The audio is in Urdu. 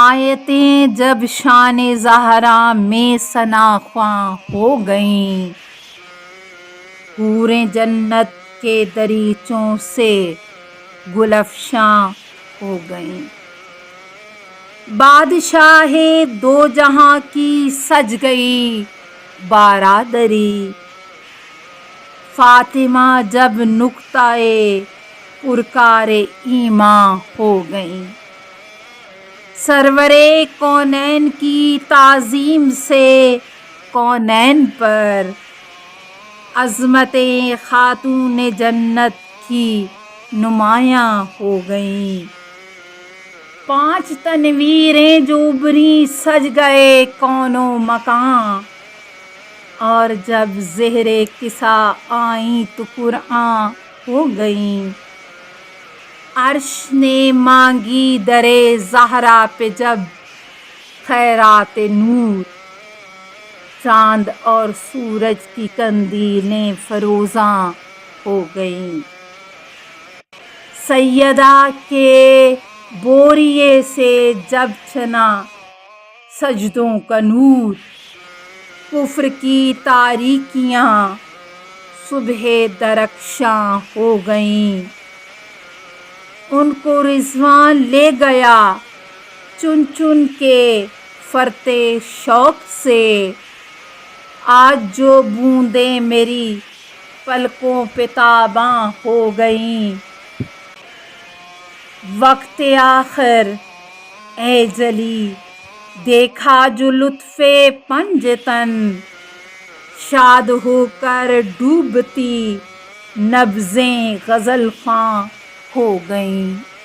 آیتیں جب شان زہرا میں ثناخواں ہو گئیں، حوریں جنت کے دریچوں سے گل افشاں ہو گئیں۔ بادشاہ دو جہاں کی سج گئی بارادری، فاطمہ جب نقطۂ پرکار ایماں ہو گئیں۔ سرور کونین کی تعظیم سے کونین پر عظمتیں خاتون جنت کی نمایاں ہو گئیں۔ 5 تنویریں جو ابھریں سج گئے کون و مکان، اور جب زہر کسیٰ آئیں تو قرآن ہو گئیں۔ عرش نے مانگی در زہرا پہ جب خیرات نور، چاند اور سورج کی قندیلیں فروزاں ہو گئیں۔ سیدہ کے بوریے سے جب چنا سجدوں کا نور، کفر کی تاریکیاں صبح درخشاں ہو گئیں۔ ان کو رضوان لے گیا چن چن کے فرط شوق سے، آج جو بوندیں میری پلکوں پہ تاباں ہو گئیں۔ وقت آخر اے جلی دیکھا جو لطف پنجتن، شاد ہو کر ڈوبتی نبضیں غزل خواں ہو گئیں۔